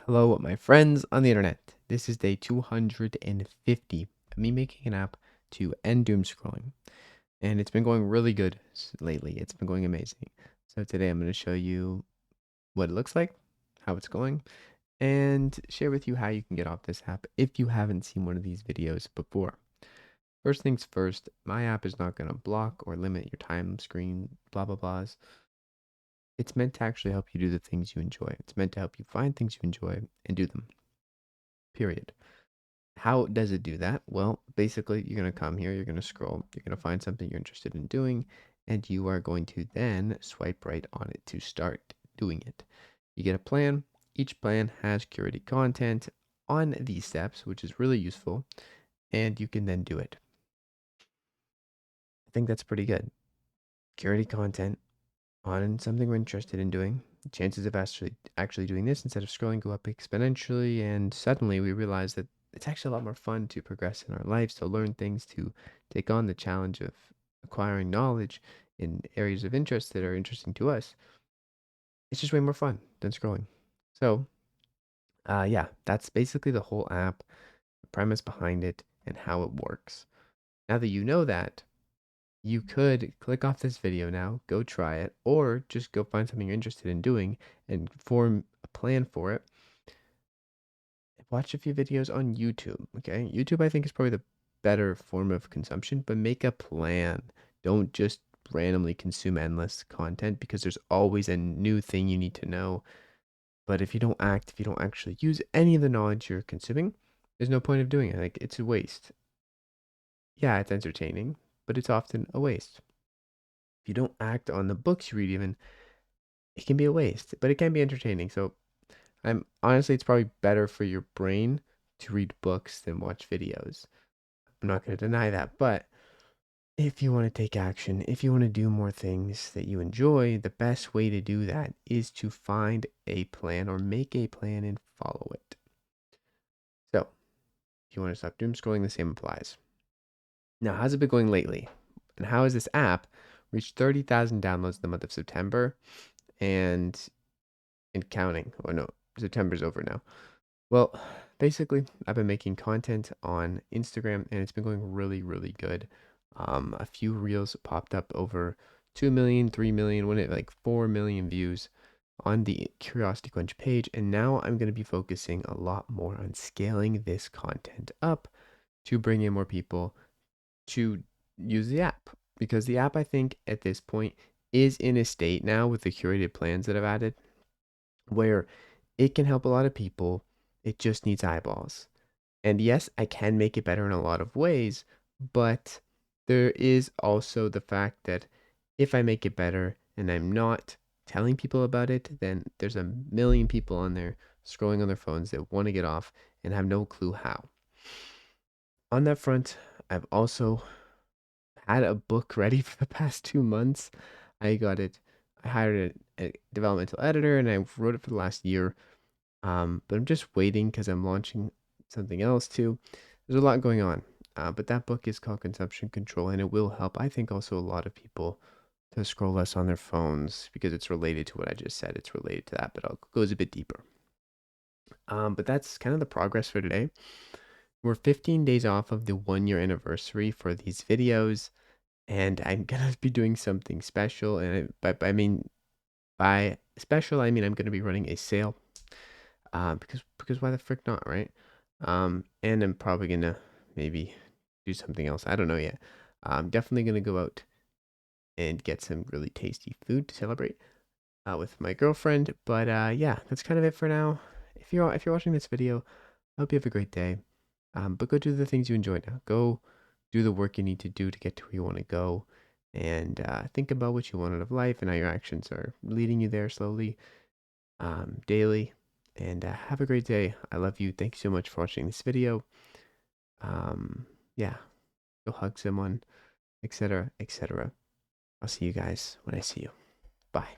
Hello, my friends on the internet. This is day 250 of me making an app to end doom scrolling. And it's been going really good lately. It's been going amazing. So today I'm going to show you what it looks like, how it's going, and share with you how you can get off this app if you haven't seen one of these videos before. First things first, my app is not going to block or limit your time screen, blah, blah, blahs. It's meant to actually help you do the things you enjoy. It's meant to help you find things you enjoy and do them, period. How does it do that? Well, basically, you're going to come here, you're going to scroll, you're going to find something you're interested in doing, and you are going to then swipe right on it to start doing it. You get a plan. Each plan has curated content on these steps, which is really useful, and you can then do it. I think that's pretty good. Curated content on something we're interested in doing. The chances of actually doing this instead of scrolling go up exponentially, and suddenly we realize that it's actually a lot more fun to progress in our lives, to learn things, to take on the challenge of acquiring knowledge in areas of interest that are interesting to us. It's just way more fun than scrolling. So, yeah, that's basically the whole app, the premise behind it, and how it works. Now that you know that, you could click off this video now, go try it, or just go find something you're interested in doing and form a plan for it. Watch a few videos on YouTube, okay? YouTube, I think, is probably the better form of consumption, but make a plan. Don't just randomly consume endless content because there's always a new thing you need to know. But if you don't act, if you don't actually use any of the knowledge you're consuming, there's no point of doing it. Like, it's a waste. Yeah, it's entertaining, but it's often a waste. If you don't act on the books you read, even, it can be a waste, but it can be entertaining. So I'm honestly, it's probably better for your brain to read books than watch videos. I'm not going to deny that, but if you want to take action, if you want to do more things that you enjoy, the best way to do that is to find a plan or make a plan and follow it. So, if you want to stop doom scrolling, the same applies. Now, how's it been going lately? And how has this app reached 30,000 downloads in the month of September and counting? Oh no, September's over now. Well, basically, I've been making content on Instagram and it's been going really, really good. A few reels popped up over 2 million, 3 million, when it like 4 million views on the Curiosity Quench page. And now I'm going to be focusing a lot more on scaling this content up to bring in more people to use the app. Because the app, I think, at this point is in a state now with the curated plans that I've added where it can help a lot of people. It just needs eyeballs. And yes, I can make it better in a lot of ways, but there is also the fact that if I make it better and I'm not telling people about it, then there's a million people on there scrolling on their phones that want to get off and have no clue how. On that front, I've also had a book ready for the past 2 months. I got it. I hired a developmental editor and I wrote it for the last year. But I'm just waiting because I'm launching something else too. There's a lot going on. But that book is called Consumption Control, and it will help, I think, also a lot of people to scroll less on their phones because it's related to what I just said. It's related to that, but it goes a bit deeper. But that's kind of the progress for today. We're 15 days off of the 1 year anniversary for these videos, and I'm gonna be doing something special. And by special, I mean I'm gonna be running a sale. Because why the frick not, right? And I'm probably gonna maybe do something else. I don't know yet. I'm definitely gonna go out and get some really tasty food to celebrate with my girlfriend. But yeah, that's kind of it for now. If you're watching this video, I hope you have a great day. But go do the things you enjoy now. Go do the work you need to do to get to where you want to go, and think about what you want out of life and how your actions are leading you there slowly, daily. And have a great day. I love you. Thank you so much for watching this video. Yeah, go hug someone, etc., etc. I'll see you guys when I see you. Bye.